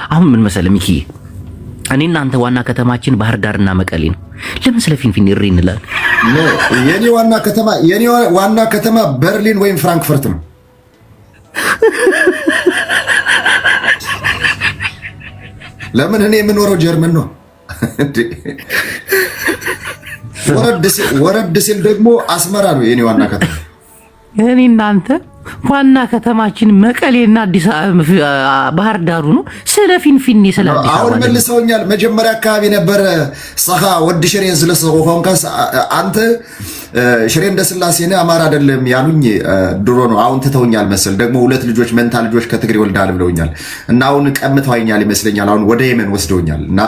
አሁን ምን መሰለህ ሚኪ፣ እኔ እናንተ ዋና ከተማችን ባህር ዳርና መቀሌ ነው። ለምን ስለ ፊንፊኔ እሪ እንላለን? የኔ ዋና ከተማ በርሊን ወይም ፍራንክፈርት ነው። ለምን እኔ የምኖረው ጀርመን ነው። ወረድ ሲል ደግሞ አስመራ ነው የኔ ዋና ከተማ። እኔ እናንተ ዋና ከተማችን መቀሌና አዲስ አበባ ባህር ዳሩ ነው። ስለ ፊንፊኔ ስለ አዲስ አበባ አሁን መልሰውኛል። መጀመሪያ አካባቢ ነበር ሰኻ ወድ ሽሬን ስለሰቆፈን ካስ አንተ ሽሬን እንደስላሴ ነህ አማራ አይደለም ያሉኝ ድሮ ነው። አሁን ትተውኛል መሰል ደግሞ ሁለት ልጆች መንታ ልጆች ከትግሬ ወልዳል ብለውኛል እና አሁን ቀምተውኛል ይመስለኛል። አሁን ወደ የመን ወስደውኛል እና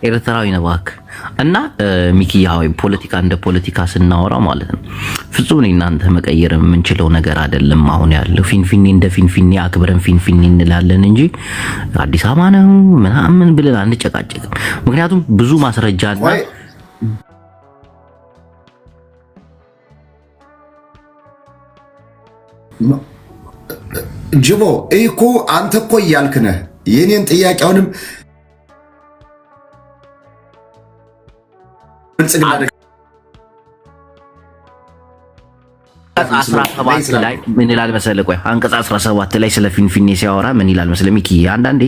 ኤርትራዊ ነው እባክህ። እና ሚኪያዊ ፖለቲካ እንደ ፖለቲካ ስናወራ ማለት ነው ፍጹም እናንተ መቀየር የምንችለው ነገር አይደለም። አሁን ያለው ፊንፊኔ እንደ ፊንፊኔ አክብረን ፊንፊኔ እንላለን እንጂ አዲስ አበባ ነው ምናምን ብለን አንጨቃጨቅም። ምክንያቱም ብዙ ማስረጃና ጅቦ እኮ አንተ እኮ እያልክ ነህ የኔን ጥያቄውንም አንቀጽ 17 ላይ ምን ይላል መሰለህ? ቆይ አንቀጽ 17 ላይ ስለ ፊንፊኔ ሲያወራ ምን ይላል መሰለህ? ሚኪ አንዳንዴ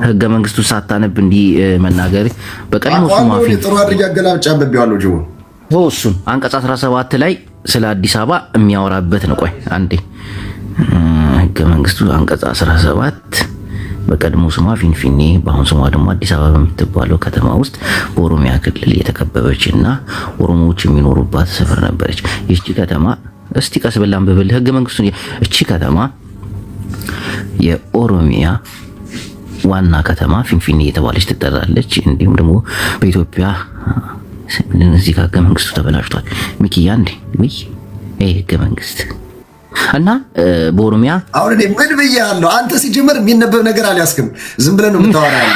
ህገ መንግስቱን ሳታነብ እንዲህ መናገር በቀድሞ ሱማፊ ጥሩ አድርጌ አገላብጫ አንብቤዋለሁ። ጅቦ እሱን አንቀጽ 17 ላይ ስለ አዲስ አበባ የሚያወራበት ነው። ቆይ አንዴ ህገ መንግስቱ አንቀጽ 17 በቀድሞ ስሟ ፊንፊኔ በአሁን ስሟ ደግሞ አዲስ አበባ በምትባለው ከተማ ውስጥ በኦሮሚያ ክልል የተከበበች እና ኦሮሞዎች የሚኖሩባት ሰፈር ነበረች። ይህች ከተማ እስቲ ቀስ ብለን አንብብል ህገ መንግስቱን። እቺ ከተማ የኦሮሚያ ዋና ከተማ ፊንፊኔ የተባለች ትጠራለች። እንዲሁም ደግሞ በኢትዮጵያ እዚህ ጋር ህገ መንግስቱ ተበላሽቷል። ሚኪያ እንዴ ወይ ህገ መንግስት እና በኦሮሚያ አሁን እኔ ምን ብያለሁ? አንተ ሲጀመር የሚነበብ ነገር አልያዝክም። ዝም ብለን ነው የምታወራው።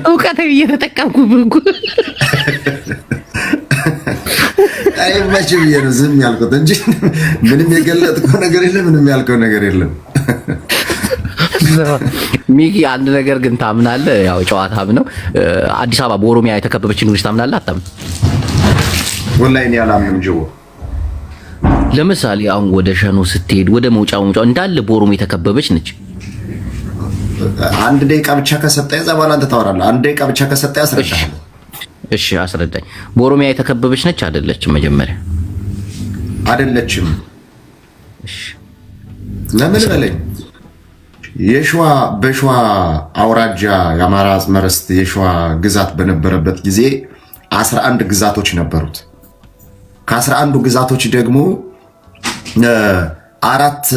እውቀት እየተጠቀምኩ አይ መቼ ብዬ ነው ዝም ያልኩት እንጂ ምንም የገለጥከው ነገር የለም፣ ምንም ያልከው ነገር የለም። ሚኪ አንድ ነገር ግን ታምናለህ? ያው ጨዋታም ነው። አዲስ አበባ በኦሮሚያ የተከበበች ኑሪስ ታምናለህ? አታምንም? ወላሂ እኔ አላምንም ጅቦ። ለምሳሌ አሁን ወደ ሸኖ ስትሄድ ወደ መውጫው እንዳለ በኦሮሞ የተከበበች ነች። አንድ ደቂቃ ብቻ ከሰጠኝ እዛ በኋላ አንተ ታወራለህ። አንድ ደቂቃ ብቻ ከሰጠኝ አስረዳሃለሁ። እሺ አስረዳኝ። በኦሮሚያ የተከበበች ነች አይደለችም? መጀመሪያ አይደለችም። እሺ ለምን በለኝ። በሸዋ አውራጃ የአማራ መርስት የሸዋ ግዛት በነበረበት ጊዜ 11 ግዛቶች ነበሩት። ከ11ዱ ግዛቶች ደግሞ 11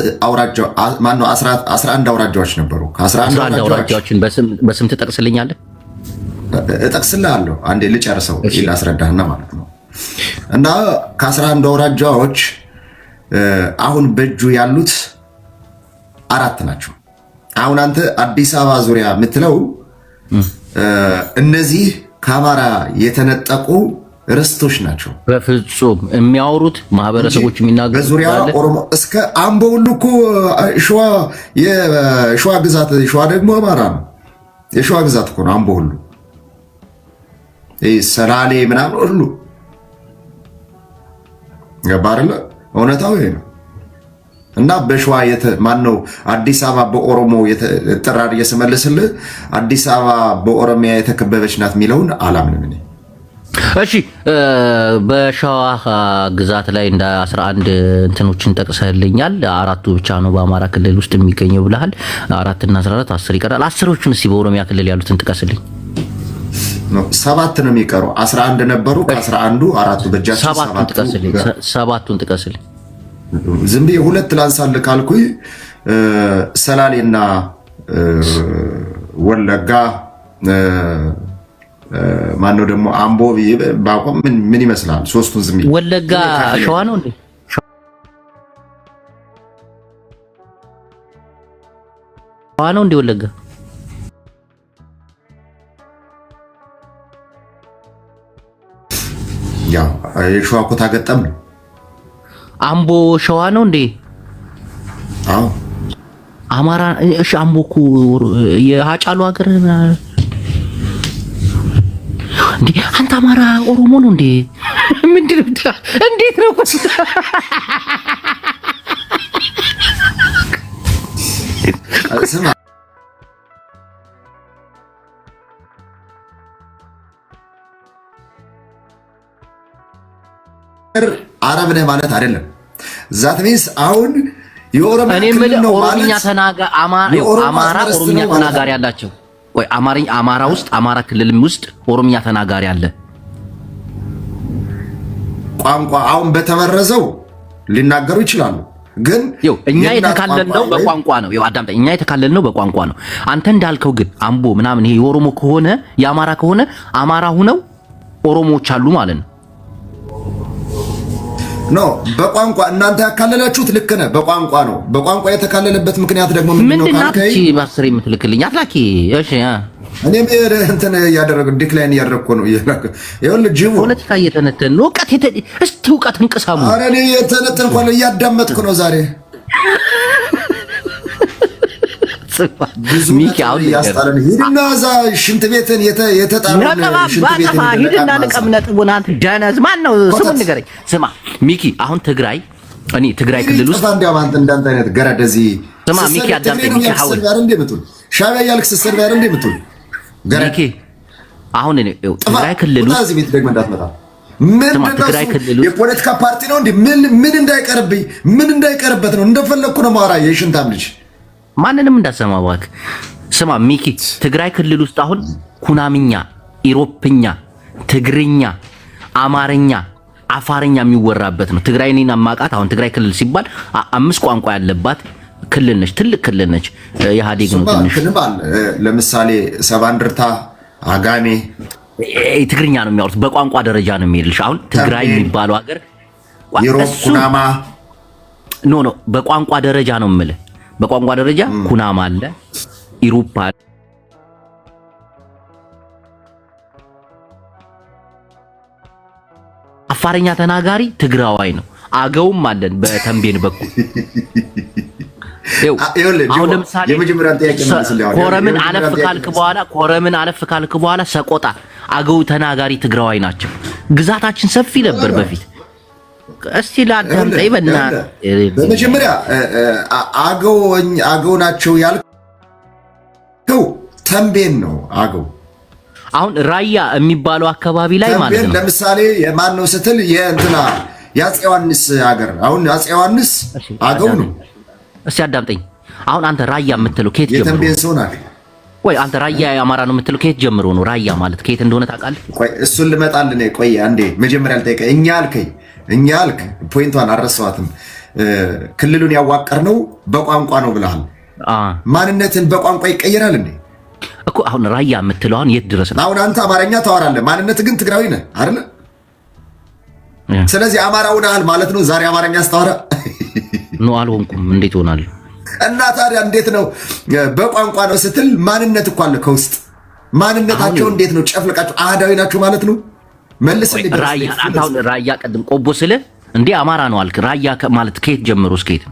አውራጃዎች ነበሩ። ከ11 አውራጃዎችን በስም ትጠቅስልኛለህ? እጠቅስልሃለሁ። አንዴ ልጨርሰው ላስረዳህና ማለት ነው። እና ከ11 አውራጃዎች አሁን በእጁ ያሉት 4 ናቸው። አሁን አንተ አዲስ አበባ ዙሪያ የምትለው እነዚህ ከአማራ የተነጠቁ ርስቶች ናቸው። በፍጹም የሚያወሩት ማህበረሰቦች የሚናገሩት በዙሪያ ኦሮሞ እስከ አምቦ ሁሉ እኮ የሸዋ ግዛት፣ ሸዋ ደግሞ አማራ ነው። የሸዋ ግዛት እኮ ነው አምቦ ሁሉ፣ ሰላሌ ምናምን ሁሉ ገባ አይደለ? እውነታው ይሄ ነው። እና በሸዋ ማን ነው አዲስ አበባ በኦሮሞ ጥራር እየሰመለስልህ አዲስ አበባ በኦሮሚያ የተከበበች ናት የሚለውን አላምንም እኔ። እሺ በሸዋ ግዛት ላይ እንደ 11 እንትኖችን ጠቅሰህልኛል። 4ቱ ብቻ ነው በአማራ ክልል ውስጥ የሚገኘው ብለሃል። 4 እና 14 10 ይቀራል። 10ዎቹን እስኪ በኦሮሚያ ክልል ያሉትን ጥቀስልኝ። 7 ነው የሚቀሩ። 11 ነበሩ። ከ11ዱ 4ቱ በእጃቸው 7ቱን ጥቀስልኝ። ዝም ብዬ 2 ላንሳልህ ካልኩኝ ሰላሌና ወለጋ ማነው ደግሞ አምቦ ባቆም ምን ይመስላል? 3ቱን ዝም ብዬ ወለጋ ሸዋ ነው እንዴ? ሸዋ ነው እንዴ ወለጋ? ያው የሸዋ ኮታ ገጠም ነው አምቦ ሸዋ ነው እንዴ? አዎ አማራ። እሺ አምቦ እኮ የሀጫሉ ሀገር እንዴ? አንተ አማራ ኦሮሞ ነው እንዴ? ምንድነው? እንዴት ነው? ስማ አረብ ነህ ማለት አይደለም። ዛት ሚንስ አሁን የኦሮሚያ ክልል ነው ማለት አማራ ኦሮምኛ ተናጋሪ ያላቸው ወይ አማራ ውስጥ አማራ ክልልም ውስጥ ኦሮምኛ ተናጋሪ አለ። ቋንቋ አሁን በተመረዘው ሊናገሩ ይችላሉ። ግን እኛ የተካለልነው በቋንቋ ነው። አዳምጠኝ፣ እኛ የተካለልነው በቋንቋ ነው። አንተ እንዳልከው ግን አምቦ ምናምን ይሄ የኦሮሞ ከሆነ የአማራ ከሆነ አማራ ሁነው ኦሮሞዎች አሉ ማለት ነው። ኖ በቋንቋ እናንተ ያካለላችሁት ልክ ነህ። በቋንቋ ነው። በቋንቋ የተካለለበት ምክንያት ደግሞ ምንድነው? ካልከኝ ባስሪ የምትልክልኝ አትላኪ። እሺ እኔም እንትን ያደረገ ዲክላይን ያደረግኩ ነው። ይኸውልህ ጅቡ ፖለቲካ እየተነተን ነው። እስቲ እውቀት እንቅሳሙ። ኧረ እኔ የተነተንኩ እያዳመጥኩ ነው ዛሬ ሚኪ አሁን ያስጣለን። ሂድና እዛ ሽንት ቤትን የተጣረነ ሽንት ቤትን ሂድና ልቀም ነጥቡን። አንተ ደነዝ ማን ነው ስሙን ንገረኝ። ስማ ሚኪ አሁን ትግራይ እኔ ትግራይ ክልል ውስጥ እንዳንተ አይነት ገረድ እዚህ ስማ ሚኪ አዳምጠኝ። ሚኪ ሐውል ሻዕቢያ እያልክ ስትሰድብ አይደል እንዴ የምትውል ገረድ። አሁን እኔ ትግራይ ክልል ውስጥ እዚህ ቤት ደግሞ እንዳትመጣ። ምንድነው የፖለቲካ ፓርቲ ነው እንዴ? ምን እንዳይቀርብኝ ምን እንዳይቀርበት ነው እንደፈለኩ ነው ማውራ የሽንታም ልጅ ማንንም እንዳሰማ እባክህ። ስማ ሚኪ ትግራይ ክልል ውስጥ አሁን ኩናምኛ፣ ኢሮፕኛ፣ ትግርኛ፣ አማርኛ፣ አፋርኛ የሚወራበት ነው። ትግራይ እኔን አማቃት። አሁን ትግራይ ክልል ሲባል 5 ቋንቋ ያለባት ክልል ነች። ትልቅ ክልል ነች። ኢህአዴግ ነው ትንሽ። ለምሳሌ ሰባንድርታ፣ አጋሜ ትግርኛ ነው የሚያወሩት። በቋንቋ ደረጃ ነው የሚልሽ። አሁን ትግራይ የሚባለው ሀገር ኢሮፕ፣ ኩናማ ኖ በቋንቋ ደረጃ ነው የምልህ። በቋንቋ ደረጃ ኩናማ አለ፣ ኢሮፕ አለ፣ አፋርኛ ተናጋሪ ትግራዋይ ነው። አገውም አለን በተንቤን በኩል። አሁን ለምሳሌ ኮረምን አለፍ ካልክ በኋላ ሰቆጣ አገው ተናጋሪ ትግራዋይ ናቸው። ግዛታችን ሰፊ ነበር በፊት። እስቲ ላዳምጠኝ በእናትህ። በመጀመሪያ አገው ናቸው ያልከው ተንቤን ነው። አገው አሁን ራያ የሚባለው አካባቢ ላይ ማለት ነው። ለምሳሌ የማን ነው ስትል የእንትና የአፄ ዮሐንስ ሀገር። አሁን አፄ ዮሐንስ አገው ነው። እስቲ አዳምጠኝ። አሁን አንተ ራያ የምትለው ከየት ጀምሮ? የተንቤን ሰው ናት ወይ? አንተ ራያ የአማራ ነው የምትለው ከየት ጀምሮ ነው? ራያ ማለት ከየት እንደሆነ ታውቃለህ? ቆይ እሱን ልመጣልህ ነው። ቆይ አንዴ መጀመሪያ ልጠይቅህ። እኛ አልክ ፖይንቷን አልረሳኋትም። ክልሉን ያዋቀርነው በቋንቋ ነው ብለሃል። ማንነትን በቋንቋ ይቀየራል እንዴ? እኮ አሁን ራያ የምትለውን የት ድረስ ነው? አሁን አንተ አማርኛ ታወራለህ፣ ማንነት ግን ትግራዊ ነህ አይደል? ስለዚህ አማራው ነህ ማለት ነው። ዛሬ አማርኛ ስታወራ ነው አልሆንኩም። እንዴት ሆናለሁ? እና ታዲያ እንዴት ነው በቋንቋ ነው ስትል ማንነት እኮ አለ ከውስጥ። ማንነታቸው እንዴት ነው ጨፍልቃቸው አህዳዊ ናቸው ማለት ነው? መልስልኝ። ራያ ቀድም ቆቦ ስልህ እንዴ አማራ ነው አልክ። ራያ ማለት ከየት ጀምሮ እስከ የት?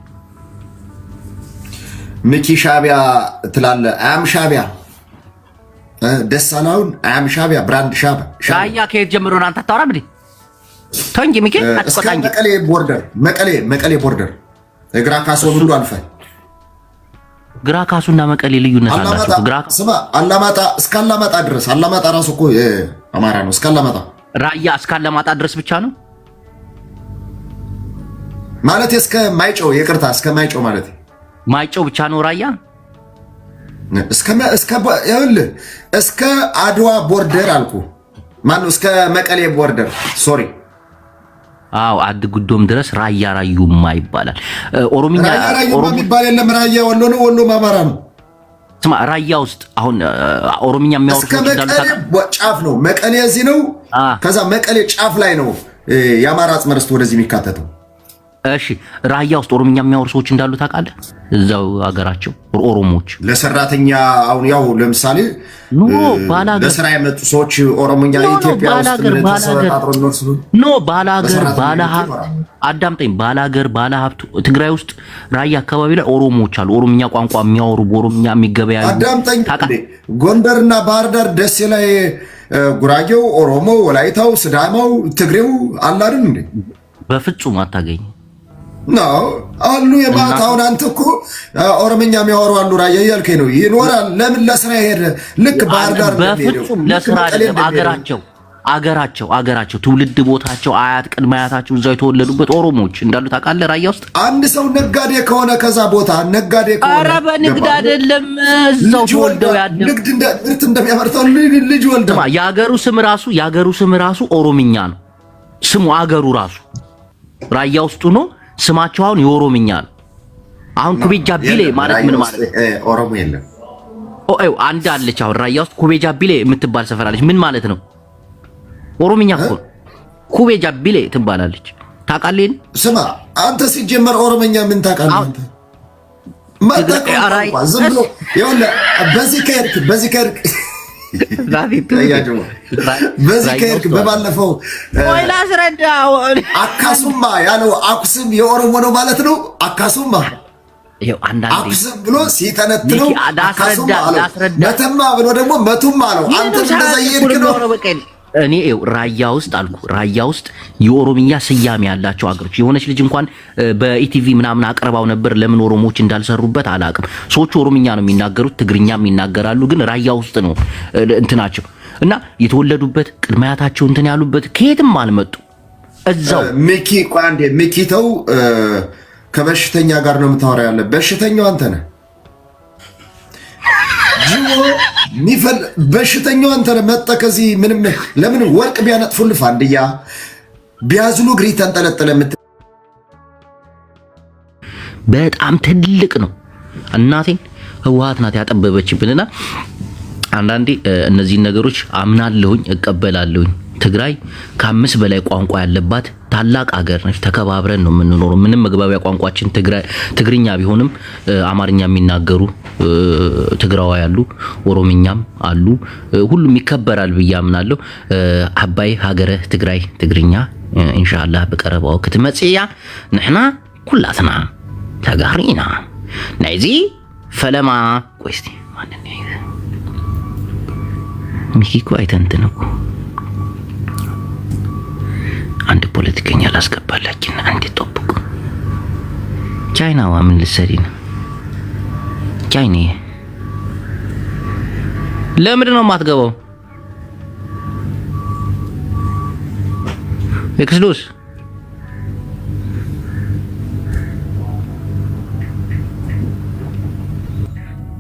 ሚኪ ሻዕቢያ ትላለህ። አያም ሻዕቢያ ደሳላውን አያም ሻዕቢያ ብራንድ ሻዕቢያ። ራያ ከየት ጀምሮ ነው? አንተ አታወራም እንዴ? ተው እንጂ ሚኪ አትቆጣኝ። መቀሌ ቦርደር እግራ ካሶ ሁሉ አልፈህ ግራ ካሱና መቀሌ ልዩነት አላቸው። ስማ አላማጣ እስከ አላማጣ ድረስ አላማጣ ራሱ እኮ አማራ ነው። እስከ አላማጣ ራያ እስከ አላማጣ ድረስ ብቻ ነው ማለት እስከ ማይጨው ይቅርታ፣ እስከ ማይጨው ማለት ማይጨው ብቻ ነው ራያ። እስከ አድዋ ቦርደር አልኩ። ማነው እስከ መቀሌ ቦርደር ሶሪ። አዎ አድ ጉዶም ድረስ ራያ ራዩማ ይባላል። ኦሮሚኛ ራዩማ የሚባል የለም። ራያ ወሎ ነው፣ ወሎ አማራ ነው። ስማ ራያ ውስጥ አሁን ኦሮሚኛ የሚያወሩ እስከ መቀሌ ጫፍ ነው። መቀሌ እዚህ ነው። ከዛ መቀሌ ጫፍ ላይ ነው የአማራ አጽመ ርስት ወደዚህ የሚካተተው። እሺ ራያ ውስጥ ኦሮምኛ የሚያወሩ ሰዎች እንዳሉ ታውቃለህ? እዛው ሀገራቸው ኦሮሞዎች ለሰራተኛ አሁን ያው ለምሳሌ ለስራ የመጡ ሰዎች ኦሮሞኛ ኢትዮጵያ ውስጥ ምን ተሰጣጥሮ ነው ሲሉ ባላገር አዳምጠኝ። ባላሀብት ትግራይ ውስጥ ራያ አካባቢ ላይ ኦሮሞዎች አሉ፣ ኦሮምኛ ቋንቋ የሚያወሩ በኦሮምኛ የሚገበያዩ። አዳምጠኝ። ጎንደርና ባህር ዳር ደሴ ላይ ጉራጌው፣ ኦሮሞ፣ ወላይታው፣ ስዳማው፣ ትግሬው አለ አይደል እንዴ? በፍጹም አታገኝ ነው አሉ። የማታውን አንተ እኮ ኦሮምኛ የሚያወሩ አሉ ራያ እያልከኝ ነው። ይኖራል። ለምን ለስራ ሄደ? ልክ ባህር ዳር በፍጹም ለስራ አይደለም። አገራቸው ትውልድ ቦታቸው አያት ቅድመ አያታቸው እዛው የተወለዱበት ኦሮሞዎች እንዳሉ ታውቃለህ? ራያ ውስጥ አንድ ሰው ነጋዴ ከሆነ ከዛ ቦታ ነጋዴ ከሆነ ኧረ በንግድ አይደለም እዛው ተወልደው ያደጉ ንግድ ምርት እንደሚያመርተው ልጅ ወልደው ያገሩ ስም ራሱ ኦሮምኛ ነው ስሙ። አገሩ ራሱ ራያ ውስጥ ነው ስማቸው አሁን የኦሮምኛ ነው። አሁን ኩቤጃ ቢሌ ማለት ምን ማለት ነው? ኦሮሞ የለም። አንድ አለች አሁን ራያ ውስጥ ኩቤጃ ቢሌ የምትባል ሰፈር አለች። ምን ማለት ነው? ኦሮምኛ እኮ ኩቤጃ ቢሌ ትባላለች። ታውቃለህ? ስማ አንተ ሲጀመር ኦሮምኛ ምን ታውቃለህ አንተ? ዝም ብሎ ይኸውልህ በዚህ ከሄድክ በባለፈው አካሱማ ያለው አኩስም የኦሮሞ ነው ማለት ነው። አካሱማ አኩስም ብሎ ሲተነትነው አካሱማ አለው። መተማ ብሎ ደግሞ መቱማ አለው። አንተ እንደዛ እየሄድክ ነው። እኔ ራያ ውስጥ የኦሮምኛ ስያሜ ያላቸው አገሮች የሆነች ልጅ እንኳን በኢቲቪ ምናምን አቅርባው ነበር። ለምን ኦሮሞዎች እንዳልሰሩበት አላውቅም። ሰዎቹ ኦሮምኛ ነው የሚናገሩት፣ ትግርኛም ይናገራሉ። ግን ራያ ውስጥ ነው እንትናቸው እና የተወለዱበት ቅድመ አያታቸው እንትን ያሉበት ከየትም አልመጡ እዛው። ሚኪ ተው፣ ከበሽተኛ ጋር ነው የምታወራ ያለ። በሽተኛው አንተ ነህ። በሽተኛው አንተ ነህ። መጣ ከዚህ ምንም ለምን ወርቅ ቢያነጥፉልህ ፋንድያ ቢያዝሉ እግሪ ተንጠለጠለ። በጣም ትልቅ ነው። እናቴን ህወሓት ናት ያጠበበችብንና አንዳንዴ እነዚህን ነገሮች አምናለሁኝ እቀበላለሁኝ። ትግራይ ከ5 በላይ ቋንቋ ያለባት ታላቅ ሀገር ነች። ተከባብረን ነው የምንኖረው። ምንም መግባቢያ ቋንቋችን ትግርኛ ቢሆንም አማርኛ የሚናገሩ ትግራዋ ያሉ ኦሮምኛም አሉ። ሁሉም ይከበራል ብዬ አምናለሁ። አባይ ሀገረ ትግራይ ትግርኛ ኢንሻአላህ በቀረባው ክትመጽያ ንሕና ኩላትና ተጋሪና ናይዚ ፈለማ ቆስቲ ማንነ ሚኪኮ አይተንተነኩ አንድ ፖለቲከኛ ላስገባላችን አንድ ጠብቁ። ቻይናዋ ምን ልትሰሪ ነው? ቻይና ለምንድን ነው የማትገባው? ኤክስዶስ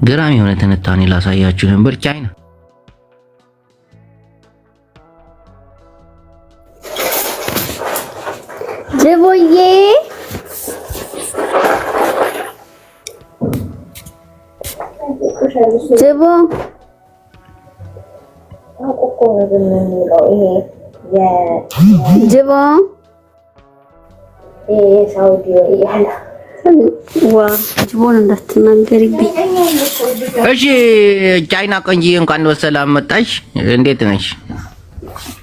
ገራሚ የሆነ ትንታኔ ላሳያችሁ ነበር። ቻይና ጅቦዬ ጅቦ ጅቦ ዋ ጅቦን እንዳትናገሪብኝ እሺ። ቻይና ቆንጂ እንኳን በሰላም መጣሽ። እንዴት ነሽ?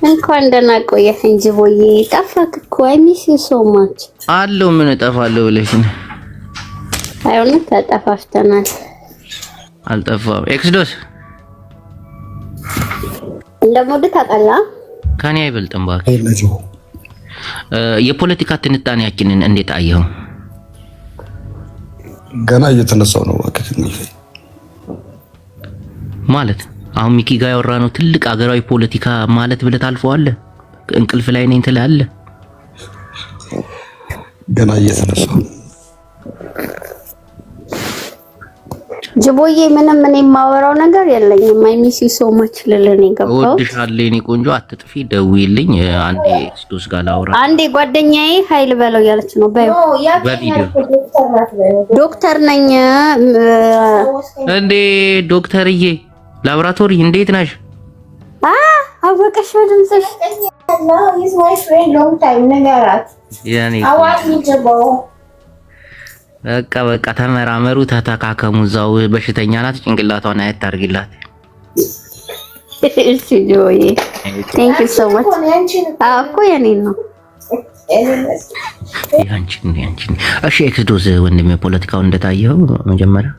እንኳን ደህና ቆየኸኝ ጅቦዬ። ጠፋክ እኮ አይ ሚስ ዩ ሶ ማች። አለው ምን እጠፋለሁ ብለሽ ነው? አይሆንም ተጠፋፍተናል። አልጠፋም። ኤክስዶስ እንደሞድ ታውቃለህ? ከኔ አይበልጥም እባክህ። የፖለቲካ ትንታኔያችንን እንዴት አየኸው? ገና እየተነሳው ነው እባክህ። ማለት አሁን ሚኪ ጋር ያወራነው ትልቅ አገራዊ ፖለቲካ ማለት ብለህ ታልፈዋለህ። እንቅልፍ ላይ ነኝ ትላለህ። ገና እየተነሳው ጅቦዬ ምንም እኔ የማወራው ነገር የለኝም። አይ ሚስ ዩ ሶ ማች ልልህ ገባው። እወድሻለሁ የኔ ቆንጆ፣ አትጥፊ፣ ደውይልኝ። አንዴ ኤክስዶስ ጋር ላውራ። አንዴ ጓደኛዬ ኃይል በለው ያለች ነው በቪዲዮ ዶክተር ነኝ እንዴ ዶክተርዬ ላብራቶሪ እንዴት ነሽ? አወቀሽ ድምጽሽ No, he's my friend long time ንገራት ያኔ በቃ ተመራመሩ ተተካከሙ እዛው በሽተኛ ናት ጭንቅላቷን አየት አድርጊላት እሺ ጆይ thank you so much አኮ ያኔ ነው ያንቺን እሺ ኤክስዶስ ወንድሜ ፖለቲካው እንደታየው መጀመሪያ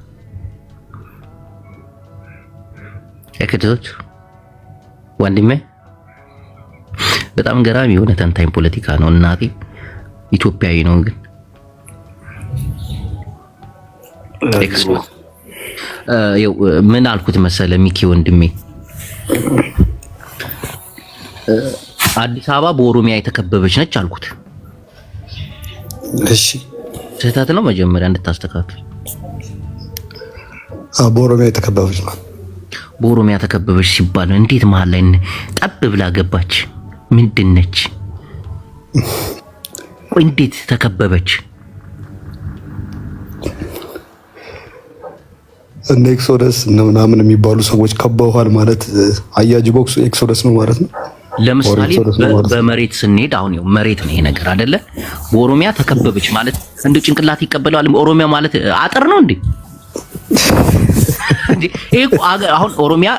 ኤክስዶስ ወንድሜ በጣም ገራሚ የሆነ ተንታኝ ፖለቲካ ነው እናቴ ኢትዮጵያዊ ነው ግን ኤክስዶስ ምን አልኩት መሰለ ሚኪ ወንድሜ አዲስ አበባ በኦሮሚያ የተከበበች ነች አልኩት እሺ ስህተት ነው መጀመሪያ እንድታስተካክል በኦሮሚያ የተከበበች ነው በኦሮሚያ ተከበበች ሲባል እንዴት መሃል ላይ ጠብ ብላ ገባች ምንድነች እንዴት ተከበበች እንደ ኤክሶደስ ምናምን የሚባሉ ሰዎች ከበውሃል ማለት አያጅ ቦክስ ኤክሶደስ ነው ማለት ነው ለምሳሌ በመሬት ስንሄድ አሁን ነው መሬት ነው ይሄ ነገር አይደለ በኦሮሚያ ተከበበች ማለት እንደ ጭንቅላት ይቀበላል ኦሮሚያ ማለት አጥር ነው እንዴ ይሄ አሁን ኦሮሚያ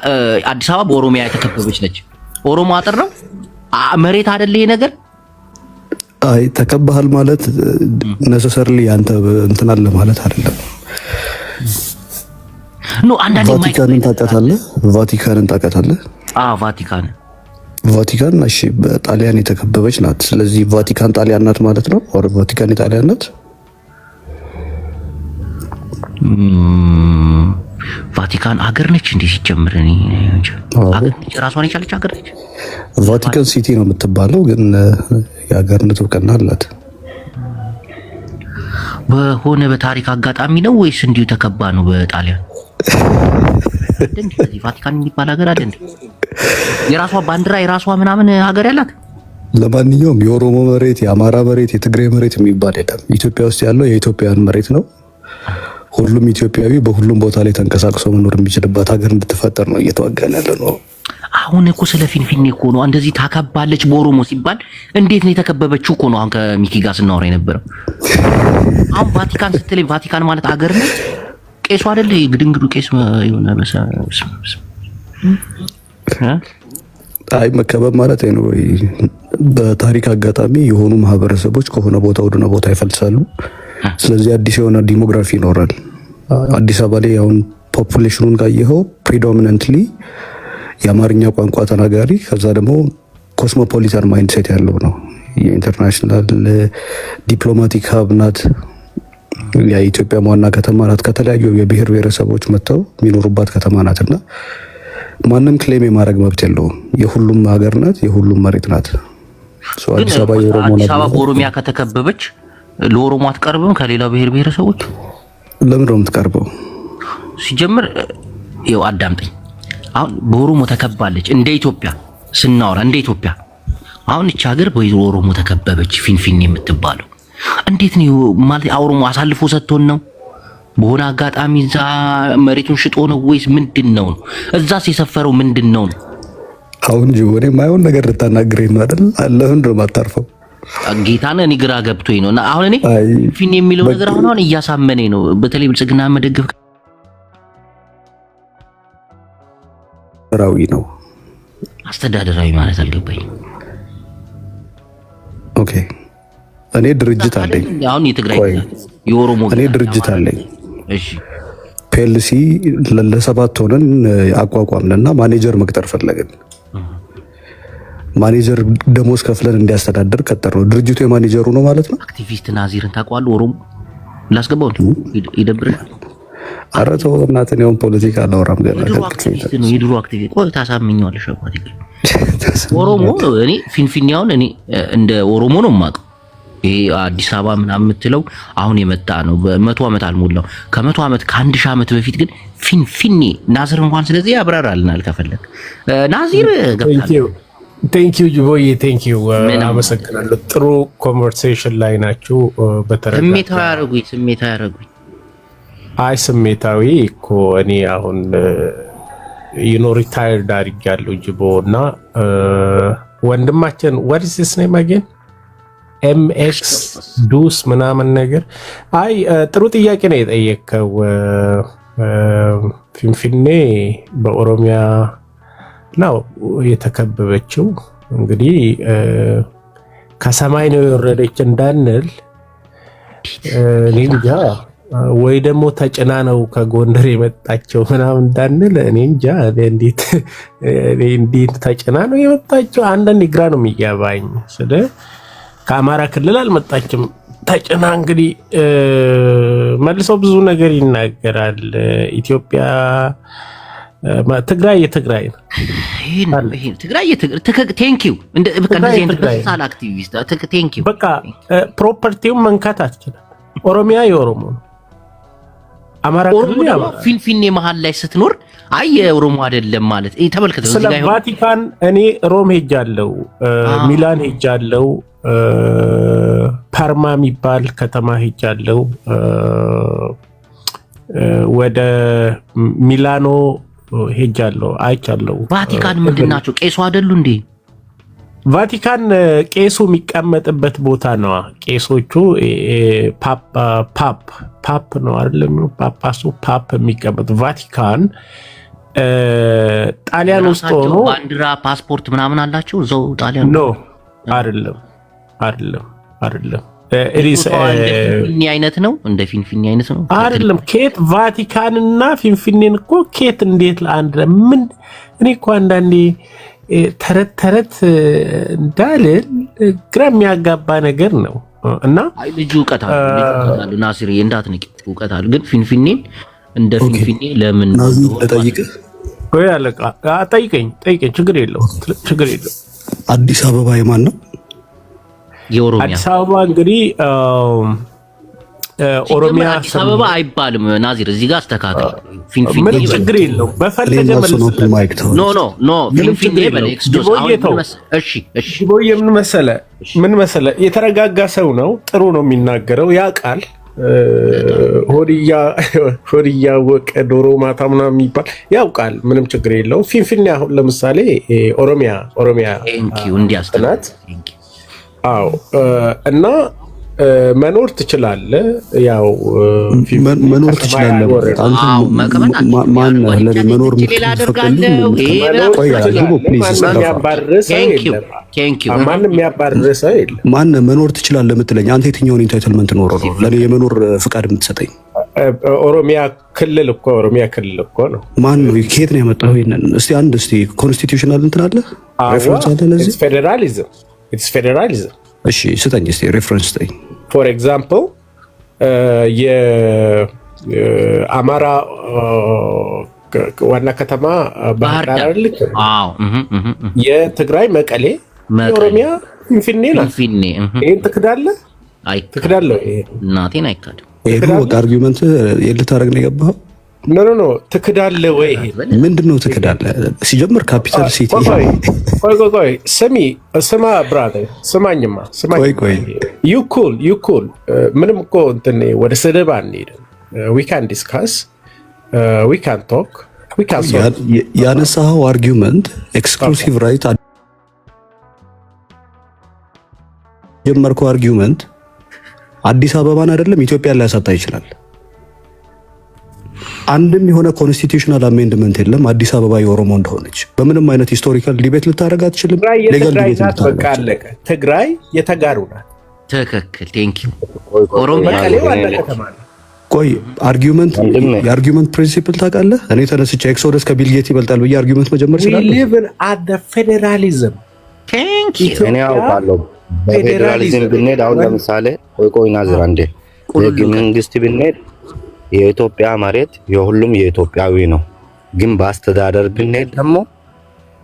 አዲስ አበባ በኦሮሚያ የተከበበች ነች ኦሮሞ አጥር ነው መሬት አይደለ ይሄ ነገር አይ ተከበሃል ማለት ነሰሰርሊ አንተ እንትን አለ ማለት አይደለም ኖ አንዳንዴ ቫቲካንን ታውቃታለህ ቫቲካን እሺ በጣሊያን የተከበበች ናት ስለዚህ ቫቲካን ጣሊያን ናት ማለት ነው ወር ቫቲካን ጣሊያን ናት ቫቲካን ሀገር ነች እንዴ ሲጀምር እኔ ሀገር ነች ራሷን የቻለች ሀገር ነች ቫቲካን ሲቲ ነው የምትባለው ግን የሀገርነቱ እውቅና አላት በሆነ በታሪክ አጋጣሚ ነው ወይስ እንዲሁ ተከባ ነው በጣሊያን እንዴ ቫቲካን የሚባል ሀገር አይደል እንዴ የራሷ ባንዲራ የራሷ ምናምን ሀገር ያላት ለማንኛውም የኦሮሞ መሬት የአማራ መሬት የትግራይ መሬት የሚባል የለም ኢትዮጵያ ውስጥ ያለው የኢትዮጵያን መሬት ነው ሁሉም ኢትዮጵያዊ በሁሉም ቦታ ላይ ተንቀሳቅሶ መኖር የሚችልበት ሀገር እንድትፈጠር ነው እየተዋጋን ያለ ነው አሁን እኮ ስለ ፊንፊኔ እኮ ነው እንደዚህ ታከባለች በኦሮሞ ሲባል እንዴት ነው የተከበበችው እኮ ነው አሁን ከሚኪ ጋር ስናወራ የነበረው አሁን ቫቲካን ስትለኝ ቫቲካን ማለት ሀገር ነው ቄሱ አይደለ ግድንግዱ ቄስ የሆነ አይ መከበብ ማለት ነው በታሪክ አጋጣሚ የሆኑ ማህበረሰቦች ከሆነ ቦታ ወደ ቦታ ይፈልሳሉ ስለዚህ አዲስ የሆነ ዲሞግራፊ ይኖራል አዲስ አበባ ላይ አሁን ፖፑሌሽኑን ጋየው ፕሪዶሚናንትሊ የአማርኛ ቋንቋ ተናጋሪ ከዛ ደግሞ ኮስሞፖሊታን ማይንድሴት ያለው ነው የኢንተርናሽናል ዲፕሎማቲክ ሀብ ናት የኢትዮጵያ ዋና ከተማ ናት ከተለያዩ የብሔር ብሔረሰቦች መጥተው የሚኖሩባት ከተማ ናትና ማንም ክሌም የማድረግ መብት የለውም የሁሉም ሀገር ናት የሁሉም መሬት ናት አዲስ አበባ በኦሮሚያ ከተከበበች ለኦሮሞ አትቀርብም ከሌላ ብሔር ብሔረሰቦች ለምን ነው የምትቀርበው ሲጀምር ይኸው አዳምጠኝ አሁን በኦሮሞ ተከባለች እንደ ኢትዮጵያ ስናወራ እንደ ኢትዮጵያ አሁን እቺ ሀገር በኦሮሞ ተከበበች ፊንፊኔ የምትባለው እንዴት ነው ማለት ኦሮሞ አሳልፎ ሰጥቶን ነው በሆነ አጋጣሚ እዛ መሬቱን ሽጦ ነው ወይስ ምንድነው እዛስ የሰፈረው ምንድነው አሁን ጆኔ ማይሆን ነገር ልታናግረኝ ነው አይደል አለህ እንደው ማታርፈው ጌታን እኔ ግራ ገብቶኝ ነው እና አሁን እኔ ፊንፊኔ የሚለው ነገር አሁን እያሳመነኝ ነው በተለይ ብልጽግና መደገፍ ራዊ ነው አስተዳደራዊ ማለት አልገባኝ ኦኬ እኔ ድርጅት አለኝ አሁን የትግራይ የኦሮሞ እኔ ድርጅት አለኝ እሺ ፒኤልሲ ለሰባት ሆነን አቋቋምንና ማኔጀር መቅጠር ፈለግን ማኔጀር ደሞዝ ከፍለን እንዲያስተዳድር ቀጠርነው ድርጅቱ የማኔጀሩ ነው ማለት ነው አክቲቪስት ናዚርን ታውቀዋለህ ኦሮሞ ላስገባው ይደብራል አረተው እናንተ ነው ፖለቲካ አላወራም ገና የድሮ አክቲቪስት ቆይ ታሳምኛለሽ አባቴ ኦሮሞ እኔ ፊንፊኔውን እኔ እንደ ኦሮሞ ነው የማውቀው ይሄ አዲስ አበባ ምናምን የምትለው አሁን የመጣ ነው በመቶ ዓመት አልሞላው ከመቶ ዓመት ከ1000 ዓመት በፊት ግን ፊንፊኔ ናዝር እንኳን ስለዚህ ያብራራልናል ከፈለክ ናዚር ገብታለሁ ቴንክ ዩ ጆይ ቴንክ ዩ አመሰግናለሁ ጥሩ ኮንቨርሴሽን ላይ ናችሁ በተረጋጋ ስሜታዊ ያረጉኝ አይ ስሜታዊ እኮ እኔ አሁን ሪታየርድ አድርጊያለሁ ጅቦ እና ወንድማችን what is his name again ኤምኤክስ ዱስ ምናምን ነገር። አይ ጥሩ ጥያቄ ነው የጠየቀው። ፊንፊኔ በኦሮሚያ ነው የተከበበችው። እንግዲህ ከሰማይ ነው የወረደች እንዳንል እኔ እንጃ፣ ወይ ደግሞ ተጭና ነው ከጎንደር የመጣቸው ምናምን እንዳንል እኔ እንጃ። እንዴት ተጭና ነው የመጣቸው? አንዳንድ ግራ ነው የሚገባኝ። ስለ ከአማራ ክልል አልመጣችም ተጭና። እንግዲህ መልሰው ብዙ ነገር ይናገራል። ኢትዮጵያ ትግራይ የትግራይ ነው። ይሄን ትግራይ ቴንኪው እንደ በቃ እንደዚህ ኢንተርናሽናል አክቲቪስት ቴንኪው። በቃ ፕሮፐርቲውን መንካት አትችልም። ኦሮሚያ የኦሮሞ ነው። አማራ ክልል ፊንፊኔ መሀል ላይ ስትኖር አይ የኦሮሞ አይደለም ማለት ተመልከተ። እዚህ ጋር ቫቲካን እኔ ሮም ሄጃለሁ፣ ሚላን ሄጃለሁ፣ ፓርማ የሚባል ከተማ ሄጃለሁ፣ ወደ ሚላኖ ሄጃለሁ፣ አይቻለሁ። ቫቲካን ምንድናቸው? ቄሱ አይደሉ እንዴ? ቫቲካን ቄሱ የሚቀመጥበት ቦታ ነው። ቄሶቹ ፓፕ ነው አይደለም? ጳጳሱ ፓፕ የሚቀመጥ ቫቲካን ጣሊያን ውስጥ ሆኖ ባንዲራ ፓስፖርት ምናምን አላቸው እዛው ጣሊያን ነው። አይደለም ፊንፊኔ አይነት ነው። እንደ ፊንፊኔ አይነት ነው አይደለም። ኬት ቫቲካንና ፊንፊኔን እኮ ኬት እንዴት ለአንድ ምን እኔ እኮ አንዳንዴ ተረት እንዳልል ግራ የሚያጋባ ነገር ነው። እና አይ ልጅ እውቀት አለ ናሲር እንዳትንቂ እውቀት አለ። ግን ፊንፊኔን እንደ ፊንፊኔ ለምን ጠይቅህ ወይ አለቃ ጠይቀኝ፣ ችግር የለው። አዲስ አበባ የማን ነው? የኦሮሚያ። አዲስ አበባ እንግዲህ ኦሮሚያ አዲስ አበባ አይባልም ናዚር፣ እዚህ ጋር አስተካክል። ፊንፊኔ ምን ችግር የለው። በፈለገ መልስ ኖ ፊንፊኔ በኤክስዶስ እሺ ምን መሰለ የተረጋጋ ሰው ነው። ጥሩ ነው የሚናገረው፣ ያውቃል። ሆድያ ወቀ ዶሮ ማታ ምናምን የሚባል ያውቃል። ምንም ችግር የለው። ፊንፊኔ አሁን ለምሳሌ ኦሮሚያ ቴንኪው እንዲያስተናት አዎ እና መኖር ትችላለህ። ያው መኖር ትችላለህ። ማን ለመኖር ማንም ያባርሰው የለም። ማን መኖር ትችላለህ የምትለኝ አንተ የትኛውን ኢንታይትልመንት ኖሮ ነው ለኔ የመኖር ፍቃድ የምትሰጠኝ? ኦሮሚያ ክልል እኮ ነው። ማን ነው? ከየት ነው ያመጣው? ይሄንን እስቲ ኮንስቲቲዩሽናል እንትን አለ ሬፈረንስ አለ ለዚህ? ፌዴራሊዝም እሺ ስጠኝ እስቲ ሬፈረንስ ስጠኝ። ፎር ኤግዛምፕል የአማራ ዋና ከተማ ባህር ዳር ልክ የትግራይ መቀሌ፣ የኦሮሚያ ፊንፊኔ ናት። ይሄን ትክዳለህ? እናቴን አይካድም። ይሄ ነው አርጊውመንት የልታረግ ነው የገባው። ኖ ትክዳለህ ወይ? ምንድነው ትክዳለህ? ሲጀምር ካፒታል ሲቲ ቆይ ስማ ብራዘር ስማኝማ ቆይ ዩ ኩል ምንም እኮ እንትን ወደ ስድብ አንሄድም። we can discuss we can talk we can solve ያነሳው አርጊውመንት ኤክስክሉሲቭ ራይት ጀመርኩ አርጊውመንት አዲስ አበባን አይደለም ኢትዮጵያን ሊያሳጣ ይችላል። አንድም የሆነ ኮንስቲቲዩሽናል አሜንድመንት የለም አዲስ አበባ የኦሮሞ እንደሆነች በምንም አይነት ሂስቶሪካል ዲቤት ልታረጋ አትችልም። ሌጋል ዲቤት ልታረጋ አትችልም። ትግራይ የተጋሩ ናት። ትክክል ቴንኪው። ኦሮሚያ ቆይ የአርጊውመንት ፕሪንሲፕል ታውቃለህ? እኔ ተነስቼ ኤክሶደስ ከቢልጌት ይበልጣል ብዬ አርጊውመንት መጀመር ይችላል። ፌዴራሊዝም እኔ አውቃለሁ። በፌዴራሊዝም ብንሄድ አሁን ለምሳሌ ቆይ ናዝር አንዴ ህገ መንግስት ብንሄድ የኢትዮጵያ መሬት የሁሉም የኢትዮጵያዊ ነው። ግን በአስተዳደር ብንሄድ ደግሞ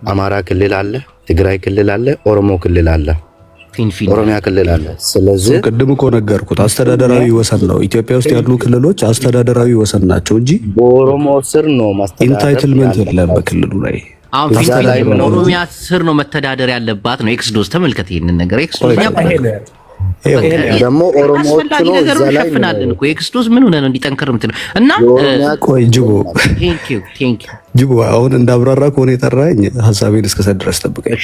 አማራ ክልል አለ፣ ትግራይ ክልል አለ፣ ኦሮሞ ክልል አለ፣ ኦሮሚያ ክልል አለ። ስለዚህ ቅድም እኮ ነገርኩት አስተዳደራዊ ወሰን ነው። ኢትዮጵያ ውስጥ ያሉ ክልሎች አስተዳደራዊ ወሰን ናቸው እንጂ በኦሮሞ ስር ነው ማስተዳደር ኢንታይትልመንት የለም በክልሉ ላይ። አሁን ኦሮሚያ ስር ነው መተዳደር ያለባት ነው። ኤክስዶስ ተመልከት ይሄንን ነገር ኤክስዶስ ደግሞ ኦሮሞዎች ነው ሸፍናለን እኮ ኤክስዶስ ምን ሆነ ነው እንዲጠንከር የምትለው እና ቆይ ጅቦ ጅቦ አሁን እንዳብራራ ከሆነ የጠራኝ ሐሳቤን እስከሰጥ ድረስ ጠብቀኝ።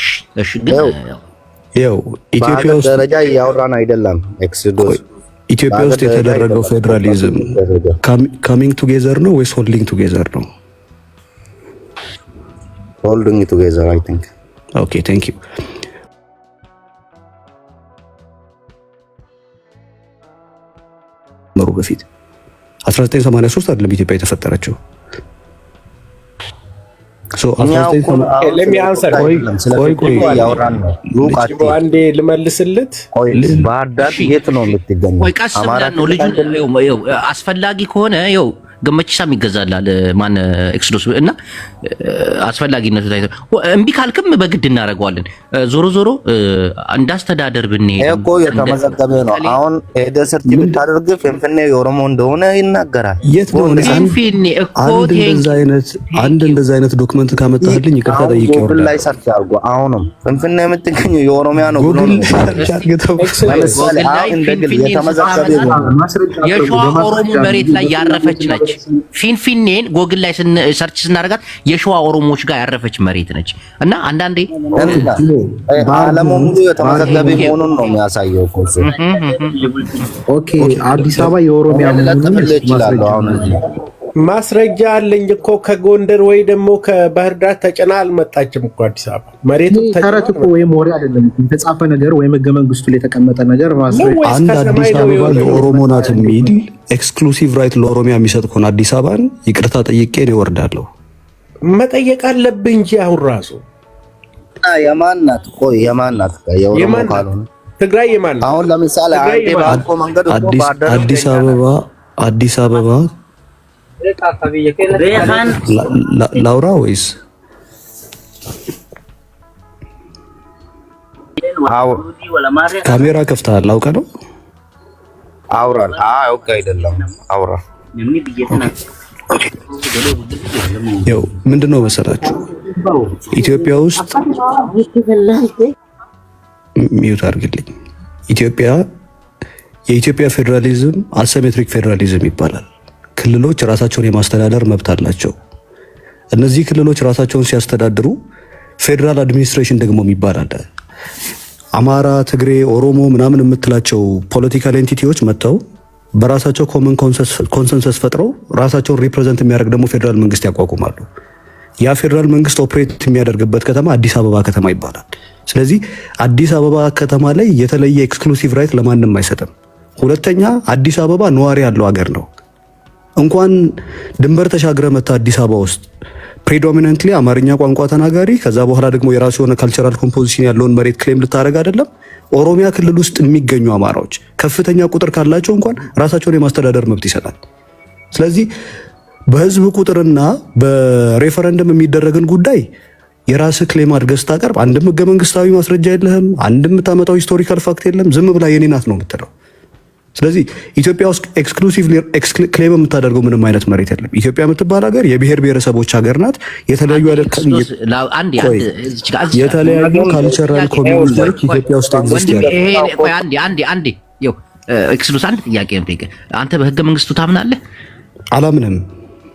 እሺ ግን ያው ኢትዮጵያ ውስጥ ደረጃ ያወራን አይደለም። ኤክሶዶስ ኢትዮጵያ ውስጥ የተደረገው ፌደራሊዝም ካሚንግ ቱጌዘር ነው ወይስ ሆልዲንግ ቱጌዘር ነው? ሆልዲንግ ቱጌዘር አይ ቲንክ። ኦኬ ቴንክ ዩ። መሩ በፊት 1983 አይደለም ኢትዮጵያ የተፈጠረችው። አንዴ ልመልስልት። ባህር ዳር የት ነው የምትገኘው? ቀስ ብለን ነው ልጁ አስፈላጊ ከሆነ ይኸው ገመችሳም ይገዛላል። ማን ኤክሶዶስ እና አስፈላጊነቱ ታይቶ እምቢ ካልክም በግድ እናደርገዋለን። ዞሮ ዞሮ እንዳስተዳደር ብንሄድ እኮ የተመዘገበ ነው። አሁን ሰርች ብታደርግ ፍንፍኔ የኦሮሞ እንደሆነ ይናገራል። የት ነው ፍንፍኔ እኮ አንድ እንደዛ አይነት ዶክመንት ካመጣህልኝ ይቅርታ ጠይቄው ጉግል ላይ ሰርች አድርጎ አሁንም ፍንፍኔ የምትገኘው የኦሮሚያ ነው ብሎ ነው የሸዋ ኦሮሞ መሬት ላይ ያረፈች ነች። ፊንፊኔን ጎግል ላይ ሰርች ስናደርጋት የሸዋ ኦሮሞዎች ጋር ያረፈች መሬት ነች። እና አንዳንዴ ዓለሙ ሙሉ የተመዘገበ መሆኑን ነው የሚያሳየው እኮ። ኦኬ አዲስ አበባ የኦሮሚያ ማስረጃ አለኝ እኮ ከጎንደር ወይ ደግሞ ከባህር ዳር ተጨና አልመጣችም እኮ አዲስ አበባ መሬቱ ተረት እኮ ወይም ወሬ አይደለም። የተጻፈ ነገር ወይም ህገ መንግስቱ ላይ የተቀመጠ ነገር ማስረጃ። አንድ አዲስ አበባ የኦሮሞ ናት የሚል ኤክስክሉሲቭ ራይት ለኦሮሚያ የሚሰጥ ከሆነ አዲስ አበባን ይቅርታ ጠይቄ ነው እወርዳለሁ። መጠየቅ አለብህ እንጂ አሁን ራሱ የማን ናት? ቆይ የማን ናት? የኦሮሞ ካልሆነ ትግራይ የማን ናት? አሁን ለምሳሌ አዲስ አበባ ላውራ ወይስ ካሜራ ከፍተሃል? አውቀ ነው አውራል። ኦኬ አይደለም አውራ። ያው ምንድነው መሰላችሁ ኢትዮጵያ ውስጥ ሚዩት አድርግልኝ። የኢትዮጵያ ፌዴራሊዝም አሲሜትሪክ ፌዴራሊዝም ይባላል። ክልሎች ራሳቸውን የማስተዳደር መብት አላቸው። እነዚህ ክልሎች ራሳቸውን ሲያስተዳድሩ ፌዴራል አድሚኒስትሬሽን ደግሞ ይባላል። አማራ፣ ትግሬ፣ ኦሮሞ ምናምን የምትላቸው ፖለቲካል ኤንቲቲዎች መጥተው በራሳቸው ኮመን ኮንሰንሰስ ፈጥረው ራሳቸውን ሪፕሬዘንት የሚያደርግ ደግሞ ፌዴራል መንግስት ያቋቁማሉ። ያ ፌዴራል መንግስት ኦፕሬት የሚያደርግበት ከተማ አዲስ አበባ ከተማ ይባላል። ስለዚህ አዲስ አበባ ከተማ ላይ የተለየ ኤክስክሉሲቭ ራይት ለማንም አይሰጥም። ሁለተኛ አዲስ አበባ ነዋሪ ያለው ሀገር ነው። እንኳን ድንበር ተሻግረ መታ አዲስ አበባ ውስጥ ፕሬዶሚናንትሊ አማርኛ ቋንቋ ተናጋሪ ከዛ በኋላ ደግሞ የራሱ የሆነ ካልቸራል ኮምፖዚሽን ያለውን መሬት ክሌም ልታደርግ አይደለም። ኦሮሚያ ክልል ውስጥ የሚገኙ አማራዎች ከፍተኛ ቁጥር ካላቸው እንኳን ራሳቸውን የማስተዳደር መብት ይሰጣል። ስለዚህ በህዝብ ቁጥርና በሬፈረንደም የሚደረግን ጉዳይ የራስህ ክሌም አድርገህ ስታቀርብ አንድም ህገ መንግስታዊ ማስረጃ የለህም፣ አንድም የምታመጣው ሂስቶሪካል ፋክት የለም። ዝም ብላ የኔ ናት ነው የምትለው። ስለዚህ ኢትዮጵያ ውስጥ ኤክስክሉሲቭሊ ክሌም የምታደርገው ምንም አይነት መሬት የለም። ኢትዮጵያ የምትባል ሀገር የብሔር ብሔረሰቦች ሀገር ናት። የተለያዩ ካልቸራል ኮሚኒቲዎች ኢትዮጵያ ውስጥ ኤግዚስት ያደርጋሉ። ኤክስክሉሲቭ አንድ ጥያቄ ነው ጠይቀህ። አንተ በህገ መንግስቱ ታምናለህ? አላምንም።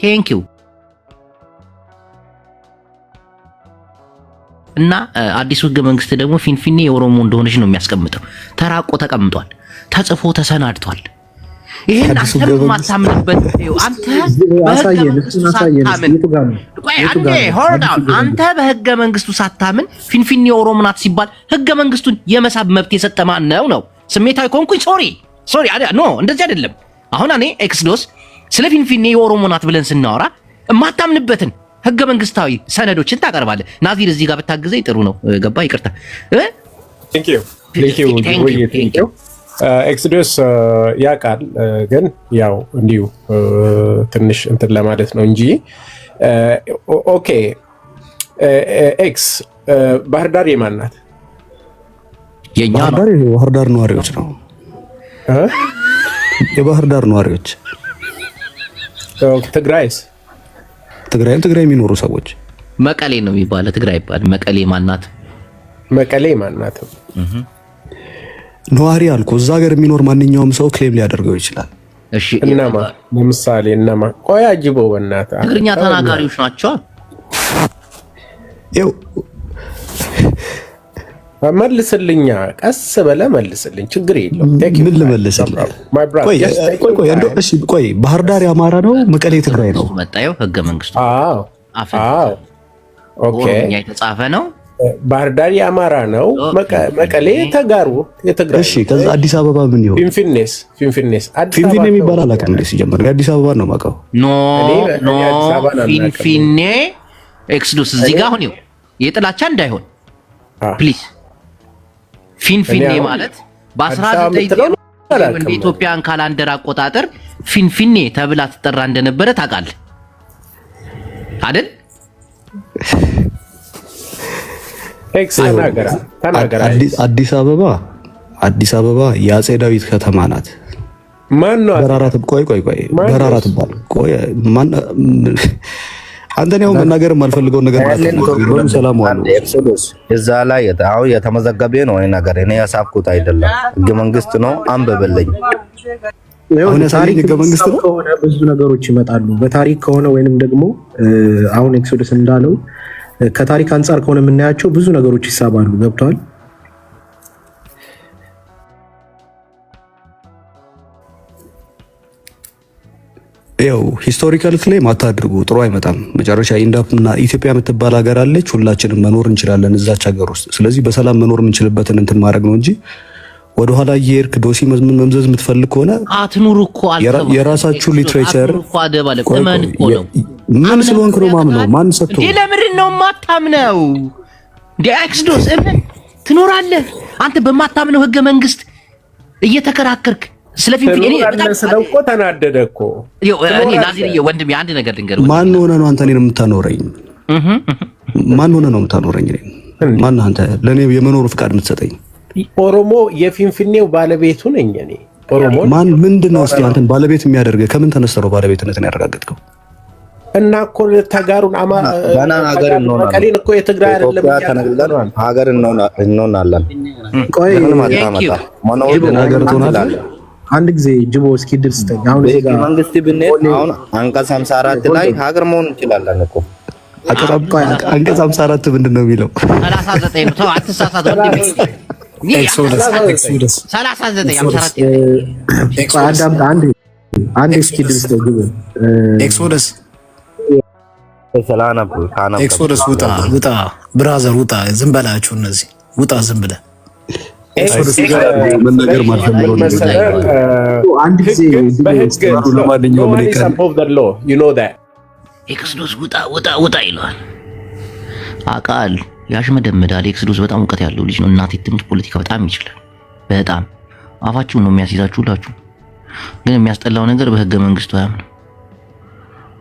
ቴንክ ዩ። እና አዲሱ ህገ መንግስት ደግሞ ፊንፊኔ የኦሮሞ እንደሆነች ነው የሚያስቀምጠው። ተራቆ ተቀምጧል፣ ተጽፎ ተሰናድቷል። ይሄን አንተ ማታምንበት አንተ በህገ መንግስቱ ሳታምን ፊንፊኔ የኦሮሞ ናት ሲባል ህገ መንግስቱን የመሳብ መብት የሰጠ ማን ነው? ስሜታዊ ኮንኩኝ ሶሪ ኖ እንደዚህ አይደለም። አሁን እኔ ኤክሶዶስ ስለ ፊንፊኔ የኦሮሞ ናት ብለን ስናወራ የማታምንበትን ህገ መንግስታዊ ሰነዶችን ታቀርባለህ። ናዚር እዚህ ጋር ብታግዘኝ ጥሩ ነው። ገባ? ይቅርታ። ቴንክ ዩ ኤክሶዶስ ያውቃል፣ ግን ያው እንዲሁ ትንሽ እንትን ለማለት ነው እንጂ ኦኬ። ኤክስ ባህር ዳር የማን ናት? የኛ ባህር ዳር ነዋሪዎች ነው። የባህር ዳር ነዋሪዎች። ትግራይስ? ትግራይ የሚኖሩ ሰዎች መቀሌ ነው የሚባለው። ትግራይ ይባል መቀሌ ማናት? መቀሌ ማናት? ነዋሪ አልኩ። እዛ ሀገር የሚኖር ማንኛውም ሰው ክሌም ሊያደርገው ይችላል። እሺ እነማ? ለምሳሌ እነማ? ቆይ አጅቦ በእናትህ ትግርኛ ተናጋሪዎች ናቸው። ይኸው መልስልኛ፣ ቀስ በለ መልስልኝ፣ ችግር የለውም። ምን ልመልስልህ? ቆይ ባህር ዳር የአማራ ነው፣ መቀሌ ትግራይ ነው። መጣየው ህገ መንግስቱ ኦኬ የተጻፈ ነው። ባህር ዳር የአማራ ነው፣ መቀሌ ተጋሩ የትግራይ። እሺ ከዛ አዲስ አበባ ምን ይሆን? ፊንፊኔስ ፊንፊኔ የሚባል አላውቅም። እንዴ ሲጀመር የአዲስ አበባ ነው የማውቀው። ኖ ፊንፊኔ ኤክስዶስ እዚህ ጋር አሁን የጥላቻ እንዳይሆን ፕሊዝ። ፊንፊኔ ማለት በ19 እንደ ኢትዮጵያን ካላንደር አቆጣጠር ፊንፊኔ ተብላ ትጠራ እንደነበረ ታውቃለህ አይደል? አዲስ አበባ የአፄ ዳዊት ከተማ ናት። ማን ነው በራራት? ቆይ በራራት ባል ቆይ ማን አንተን ያው መናገር የማልፈልገው ነገር ማለት ነው። ሰላም ዋሉ ኤክሶዶስ እዛ ላይ አሁን የተመዘገበ ነው ነገር እኔ ያሳፍኩት አይደለም። ህገ መንግስት ነው አንበበልኝ። ታሪክ ህገ መንግስት ነው ከሆነ ብዙ ነገሮች ይመጣሉ። በታሪክ ከሆነ ወይንም ደግሞ አሁን ኤክሶዶስ እንዳለው ከታሪክ አንጻር ከሆነ የምናያቸው ብዙ ነገሮች ይሳባሉ። ገብቷል? ያው ሂስቶሪካል ክሌም አታድርጉ፣ ጥሩ አይመጣም። መጨረሻ ኢንዳፕና ኢትዮጵያ የምትባል ሀገር አለች። ሁላችንም መኖር እንችላለን እዛች ሀገር ውስጥ። ስለዚህ በሰላም መኖር የምንችልበትን እንትን ማድረግ ነው እንጂ ወደ ኋላ እየሄድክ ዶሲ መምዘዝ የምትፈልግ ከሆነ አትኑሩ እኮ የራሳችሁ ሊትሬቸር ምን ስለሆንክ ነው ማምነው? ማን ሰጥቶ ለምንድን ነው የማታምነው? ኤክስዶስ እምን ትኖራለህ አንተ በማታምነው ህገ መንግስት እየተከራከርክ ስለፊንፊኔ በጣም ስለቆ ተናደደ እኮ እኔ ናዚርዬ ወንድሜ አንድ ነገር ልንገር። ማን ሆነ ነው አንተ እኔን የምታኖረኝ? ማን ሆነ ነው የምታኖረኝ? ማን አንተ ለኔ የመኖር ፍቃድ የምትሰጠኝ? ኦሮሞ የፊንፊኔው ባለቤቱ ነኝ እኔ። ኦሮሞ ማን ምንድነው እስቲ አንተን ባለቤት የሚያደርገው? ከምን ተነስተህ ነው ባለቤትነትን ያረጋገጥከው? እና እኮ ተጋሩን ባና ሀገር ነው ቀሊን እኮ የትግራይ አይደለም ያተነግለን ሀገር እንሆናለን። ቆይ ሀገር ትሆናለህ። አንድ ጊዜ ጅቦ እስኪ ድል ስጠኝ። አሁን እዚህ ጋር መንግስት ብንሄድ አሁን አንቀጽ 54 ላይ ሀገር መሆን እንችላለን እኮ። አንቀጽ 54 ምንድን ነው የሚለው? 39 ነው። ተው አትሳሳት ወንድሜ። ኤክሶደስ 39 አንድ እስኪ ድል ስጠኝ ጅቦ። ኤክሶደስ ኤክሶደስ ውጣ ብራዘር ውጣ። ዝም በላችሁ እነዚህ ውጣ ዝም ብለህ መናገር ማልፈልገው ነገር አንድ ጊዜ ለማንኛውም ኤክስዶስ ውጣ ይለዋል። አቃል ያሽመደምዳል። ኤክስዶስ በጣም እውቀት ያለው ልጅ ነው። እናቴ ትምህርት ፖለቲካ በጣም ይችላል። በጣም አፋችሁን ነው የሚያስይዛችሁ ሁላችሁ። ግን የሚያስጠላው ነገር በህገ መንግስቱ አያምንም።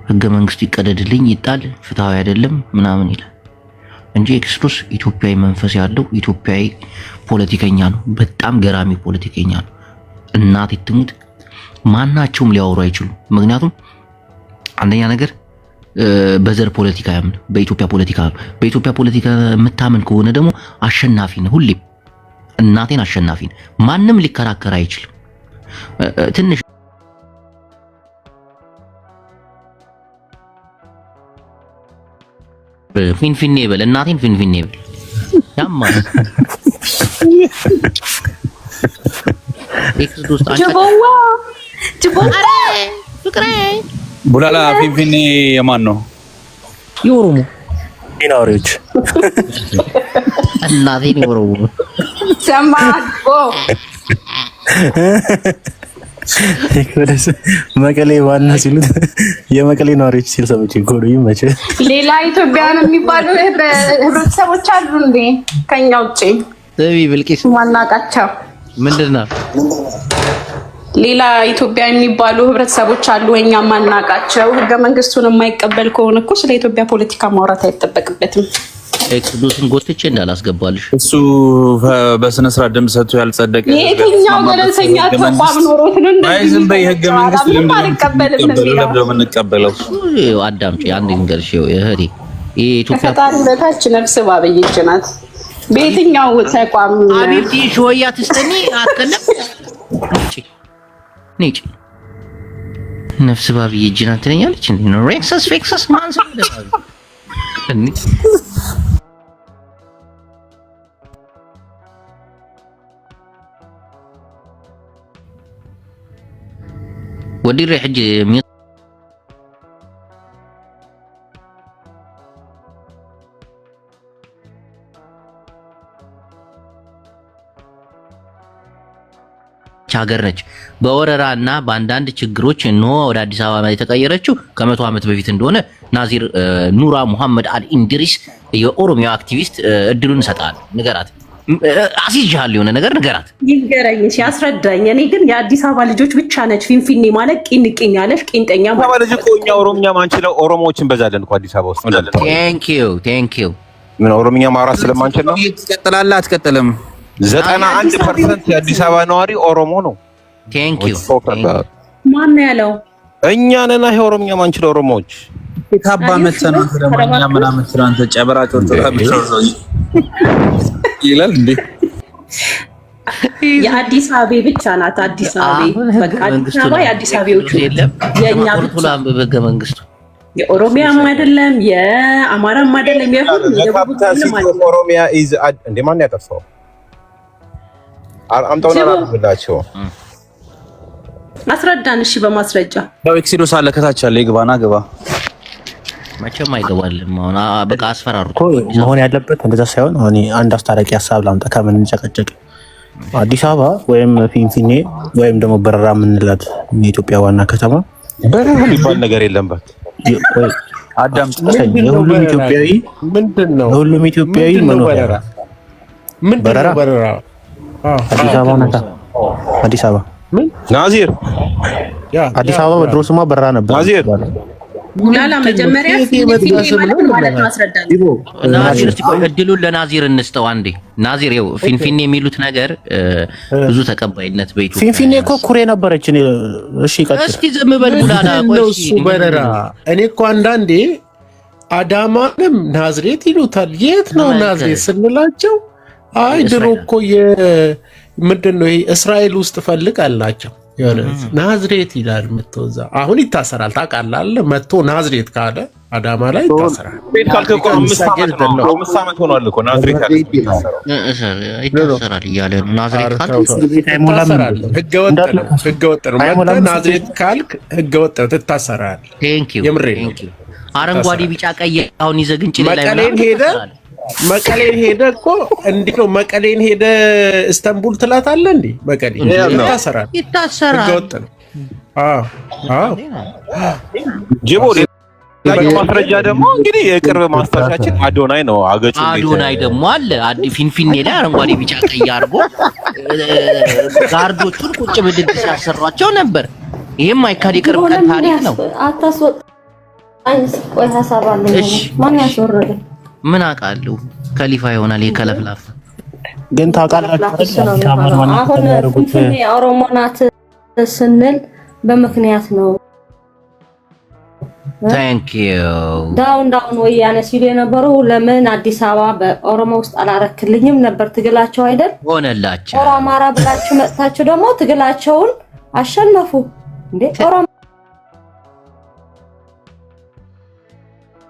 ህገ መንግስቱ ይቀደድልኝ ይጣል ፍትሃዊ አይደለም ምናምን ይላል እንጂ ኤክስዶስ ኢትዮጵያዊ መንፈስ ያለው ኢትዮጵያዊ ፖለቲከኛ ነው። በጣም ገራሚ ፖለቲከኛ ነው። እናቴ ትሙት ማናቸውም ሊያወሩ አይችሉም። ምክንያቱም አንደኛ ነገር በዘር ፖለቲካ ያምን በኢትዮጵያ ፖለቲካ የምታምን ከሆነ ደግሞ አሸናፊ ነው። ሁሌም እናቴን አሸናፊ ነው። ማንም ሊከራከር አይችልም። ትንሽ ፊንፊኔ በል እናቴን ፊንፊኔ በል ያማ ኤክስዶስ ቡላላ ፊንፊኔ የማን ነው? የኦሮሞ ዲናሪዎች እናቴን የኦሮሞ ሰማጎ መቀሌ ዋና ሲሉት የመቀሌ ነዋሪዎች ሲል ሰምቼ ኮዱ ይመች። ሌላ ኢትዮጵያውያን የሚባሉ ህብረተሰቦች አሉ እንዴ ከኛ ውጪ? ዘቢ ብልቂስ ማናቃቸው ምንድነው? ሌላ ኢትዮጵያ የሚባሉ ህብረተሰቦች አሉ እኛ ማናቃቸው። ህገ መንግስቱን የማይቀበል ከሆነ እኮ ስለ ኢትዮጵያ ፖለቲካ ማውራት አይጠበቅበትም። ኤክስዶስን ጎትቼ እንዳላስገባልሽ እሱ በስነ ስርዓት ደም ሰጥቶ ያልጸደቀ የትኛው ገለልተኛ ተቋም ኖሮት ነው እንደዚህ? ዝም በይ ህገ መንግስት ለምንቀበለው? አዳምጪ አንድ ንገርሽ እህቴ፣ የኢትዮጵያ ከፈጣሪ በታች ነፍስ ባብይ እጅ ናት። በየትኛው ተቋም አቤት ሾያ ትስተኒ አትከለም ነጭ ነፍስ ባብይ እጅ ናት ትለኛለች እንዴ? ነው ሬክሰስ ፌክሰስ ማንስ ወዲሬ ሕጂ ሀገር ነች። በወረራና በአንዳንድ ችግሮች ነው ወደ አዲስ አበባ የተቀየረችው ከ100 ዓመት በፊት እንደሆነ ናዚር ኑራ መሐመድ አል ኢንድሪስ የኦሮሚያ አክቲቪስት እድሉን ሰጣል። ንገራት አሲጃል የሆነ ነገር ንገራት። ይገረኝ ሲያስረዳኝ። እኔ ግን የአዲስ አበባ ልጆች ብቻ ነች ፊንፊኔ ማለት ቂንቂኝ ያለሽ ቂንጠኛ ማለት ልጅ እኮ እኛ ኦሮምኛ ማንችለው ኦሮሞዎችን በዛለን እኮ አዲስ አበባ ውስጥ እንዳለ። ቴንክ ዩ ምን ኦሮምኛ ማውራት ስለማንችል ነው። ትቀጥላለህ አትቀጥልም? 91% የአዲስ አበባ ነዋሪ ኦሮሞ ነው። ቴንክ ዩ ማን ያለው? እኛ ነን ኦሮምኛ ማንችለው ኦሮሞዎች። ታባ መተና ስለማኛ ምናምን ትራንተ ጨበራ ጮርጮራ ቢሾርዞ ይላል እንዴ? የአዲስ አበባ ብቻ ናት። አዲስ አበባ በቃ አዲስ አበባ የአዲስ አበባዎቹ የኛ ብቻ በህገ መንግስቱ የኦሮሚያም አይደለም የአማራም አይደለም የሁሉም ኦሮሚያ ኢዝ እንደ ማን ያጠፋው አምጣውና አላብላችሁ አስረዳን። እሺ በማስረጃ ያው ኤክሲዶስ አለ ከታች አለ ይግባና ግባ መቼም አይገባልም። አሁን በቃ አስፈራሩት እኮ መሆን ያለበት እንደዛ ሳይሆን እኔ አንድ አስታራቂ ሀሳብ ላምጣ። ከምን እንጨቀጨቅ አዲስ አበባ ወይም ፊንፊኔ ወይም ደግሞ በረራ የምንላት የኢትዮጵያ ዋና ከተማ በረራ የሚባል ነገር የለምባት። አዳም የሁሉም ኢትዮጵያዊ ምንድነው? የሁሉም ኢትዮጵያዊ መኖሪያ ምንድነው? በረራ አዲስ አበባ ናታ። አዲስ አበባ ምን ናዚር አዲስ አበባ በድሮ ስሟ በረራ ነበር። ናዚር ላላ መጀመሪያ ማለት ማስረዳት ናዚር እድሉን ለናዚር እንስጠው አንዴ። ናዚር ይኸው ፊንፊኔ የሚሉት ነገር ብዙ ተቀባይነት በኢትዮጵያ ፊንፊኔ እኮ ኩሬ ነበረች። እሺ ቀጥል እስቲ ዝም በል ቡላላ። ቆይ እሱ በረራ እኔ እኮ አንዳንዴ አዳማንም ናዝሬት ይሉታል። የት ነው ናዝሬት ስንላቸው አይ ድሮ እኮ ምንድነው ይሄ እስራኤል ውስጥ ፈልግ አላቸው። የሆነ ናዝሬት ይላል መተውዛ አሁን ይታሰራል። ታውቃለህ መጥቶ ናዝሬት ካለ አዳማ ላይ ይታሰራል። ቤት ካልከ እኮ 5 ዓመት ሆኗል እኮ ናዝሬት ካለ ይታሰራል እያለ ነው። ናዝሬት ካልክ ህገወጥ ነው። መጥተህ ናዝሬት ካልክ ህገወጥ ነው፣ ትታሰራለህ። ቴንክ ዩ አረንጓዴ ቢጫ ቀይ አሁን ይዘህ ግን ጭሌ ላይ መቀሌን ሄደ እኮ እንዴ ነው መቀሌን ሄደ ኢስታንቡል ትላታለህ እንዴ? መቀሌ ይታሰራል። ህገወጥ ነው። ጅቦ ሌላኛው ማስረጃ ደግሞ እንግዲህ የቅርብ ማስታወሻችን አዶናይ ነው። አዶናይ ደግሞ አለ ፊንፊኔ ላይ አረንጓዴ ቢጫ ቀይ አድርጎ ጋርዶቹን ቁጭ ብድግ ሲያሰሯቸው ነበር። ይሄም አይካድ የቅርብ ቀን ታሪክ ነው። አታስወጣኝ። ቆይ ሐሳብ አለኝ። ማን ያስወረደ? ምን አውቃለሁ? ከሊፋ ይሆናል የከለፍላፍ ግን ታውቃላችሁ። አሁን ፊንፊኔ ኦሮሞ ናት ስንል በምክንያት ነው። ታንክ ዩ ዳውን ወያኔ ሲሉ የነበሩ ለምን አዲስ አበባ በኦሮሞ ውስጥ አላረክልኝም ነበር ትግላቸው አይደል? ሆነላቸው። አማራ ብላችሁ መጥታችሁ ደግሞ ትግላቸውን አሸነፉ እንዴ? ኦሮሞ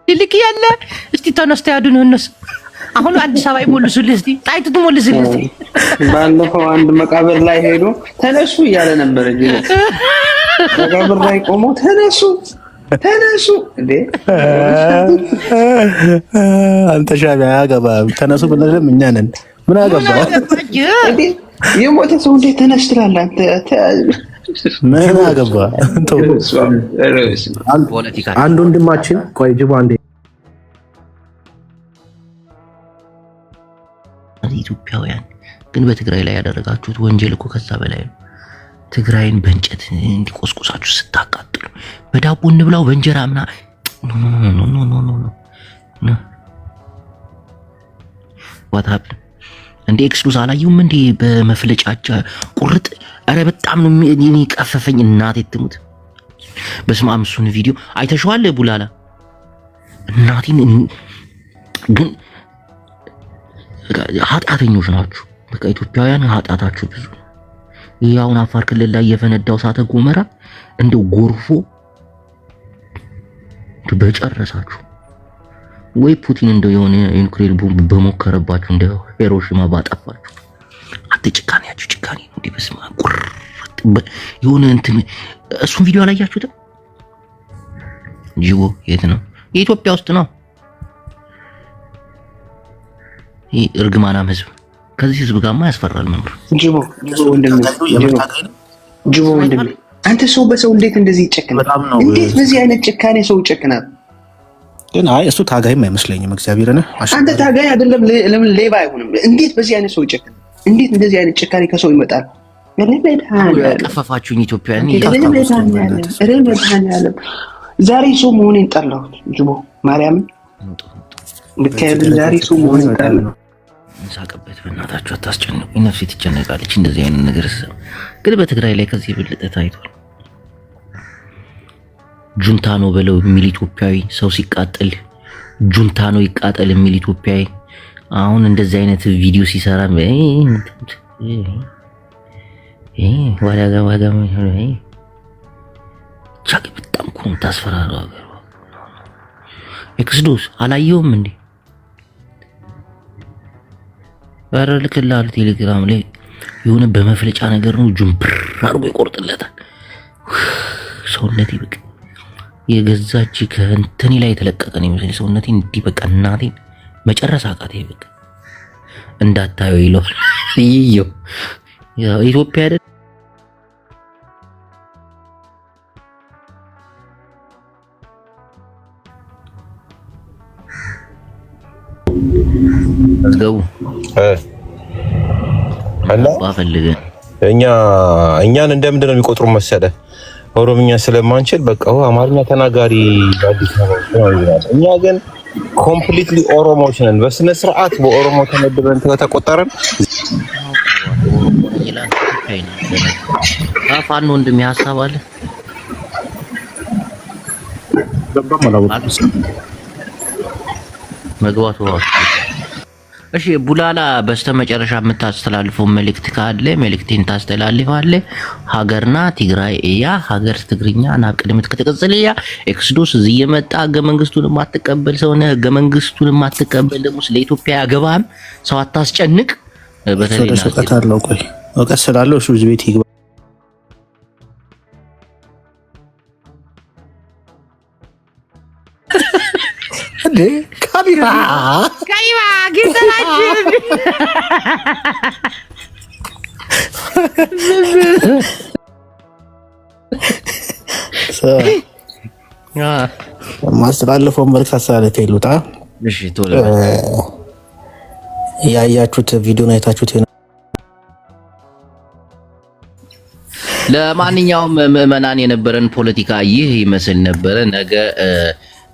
ልክ ያለ እስቲ ተነስተ ያዱን እነሱ አሁን አዲስ አበባ ይሞልሱልህ። እስቲ ጣይቱ ትሞልሱልህ። እስቲ ባለፈው አንድ መቃብር ላይ ሄዶ ተነሱ እያለ ነበር እንጂ መቃብር ላይ ቆሞ ተነሱ እንዴ! አንተ ሻቢያ ያገባ ተነሱ ብለንም እኛ ነን። ምን አገባ እንዴ? የሞተ ሰው እንዴት ተነስ ትላለህ አንተ? ምን አገባ አንድ ወንድማችን ቆይ ጅቦ አንዴ ኢትዮጵያውያን ግን በትግራይ ላይ ያደረጋችሁት ወንጀል እኮ ከዛ በላይ ነው። ትግራይን በእንጨት እንዲቆስቁሳችሁ ስታቃጥሉ በዳቦ እንብላው በእንጀራ ምና ኖ ዋታብ እንዴ ኤክስሉስ አላየሁም እንዴ በመፍለጫቻ ቁርጥ። አረ በጣም ነው እኔ ቀፈፈኝ። እናቴ ትሙት። በስመ አብ እሱን ቪዲዮ አይተሽዋል ቡላላ? እናቴን ግን ኃጢአተኞች ናችሁ። በቃ ኢትዮጵያውያን ኃጢአታችሁ ብዙ። ይሄ አሁን አፋር ክልል ላይ የፈነዳው እሳተ ገሞራ እንደው ጎርፎ በጨረሳችሁ ወይ ፑቲን እንደው የሆነ ዩክሬን ቦምብ በሞከረባችሁ እንደ ሂሮሺማ ባጠፋችሁ። አትጭካኔያችሁ ጭካኔ ነው። በስመ አብ ቁርጥ የሆነ እንትን እሱን ቪዲዮ አላያችሁትም? ጅቦ የት ነው? የኢትዮጵያ ውስጥ ነው። ይሄ እርግማናም ህዝብ ከዚህ ህዝብ ጋርማ ያስፈራል። መምር ጅቦ ወንድሜ አንተ ሰው በሰው እንዴት እንደዚህ ይጨክናል? እንዴት በዚህ አይነት ጭካኔ ሰው ይጨክናል? ግን አይ እሱ ታጋይም አይመስለኝም። እግዚአብሔርን አንተ ታጋይ አይደለም፣ ለምን ሌባ አይሆንም? እንዴት በዚህ አይነት ሰው ይጨክናል? እንዴት እንደዚህ አይነት ጭካኔ ከሰው ይመጣል? ቀፈፋችሁኝ ኢትዮጵያን። ዛሬ ሰው መሆኔን ጠላሁት። ጅቦ ማርያምን ብትሄድን ዛሬ ሰው መሆኔን ጠላሁት። እንሳቀበት በእናታችሁ አታስጨንቁኝ። ነፍሴ ትጨነቃለች እንደዚህ አይነት ነገር ግን በትግራይ ላይ ከዚህ የበለጠ ታይቷል። ጁንታ ነው በለው የሚል ኢትዮጵያዊ ሰው ሲቃጠል ጁንታ ነው ይቃጠል የሚል ኢትዮጵያዊ አሁን እንደዚህ አይነት ቪዲዮ ሲሰራ ዋጋ ቻክ በጣም ኮን ታስፈራራው ሀገር ኤክስዶስ አላየውም እንዴ? ባረልክላል ቴሌግራም ላይ የሆነ በመፍለጫ ነገር ነው ጁምብር አርጎ ይቆርጥለታል። ሰውነቴ በቃ የገዛች ከእንትኔ ላይ የተለቀቀ ነው የሚመስለኝ። ሰውነቴ እንዲህ በቃ እናቴን መጨረስ አቃተኝ። በቃ እንዳታየው ይለዋል። ይየው ኢትዮጵያ አይደል አዝገቡ እና እኛን እንደምንድን ነው የሚቆጥሩ መሰለህ? ኦሮምኛ ስለማንችል በቃ አማርኛ ተናጋሪ አዲስ አበባ ነው ይላል። እኛ ግን ኮምፕሊትሊ ኦሮሞዎች ነን። በስነ ስርዓት በኦሮሞ ተመድበን ተቆጠረን። ፋኖ ወንድም ሀሳብ አለ መግባቱ። እሺ ቡላላ በስተመጨረሻ የምታስተላልፈው መልእክት ካለ መልእክቴን ታስተላልፋለህ። ሀገርና ትግራይ ያ ሀገር ትግርኛ ናብ ቅድምት ከተቀጸለያ ኤክስዶስ እዚህ የመጣ ህገ መንግስቱን ማትቀበል ሰው ነህ። ህገ መንግስቱን ማትቀበል ደግሞ ስለ ኢትዮጵያ ያገባም ሰው አታስጨንቅ። በተለይ እውቀት አለው። ቆይ እውቀት ስላለው እሱ እዚህ ቤት ይግባ። እንዴ ካቢራ ጌታችን ማስተላለፈው መልዕክት አስተላለፈ ይሉታ። እሺ ቶሎ ያያችሁት ቪዲዮን አይታችሁት ለማንኛውም ምዕመናን የነበረን ፖለቲካ ይህ ይመስል ነበረ። ነገ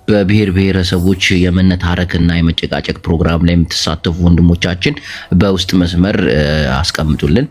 በብሔር ብሔረሰቦች የመነታረክና የመጨቃጨቅ ፕሮግራም ላይ የምትሳተፉ ወንድሞቻችን በውስጥ መስመር አስቀምጡልን።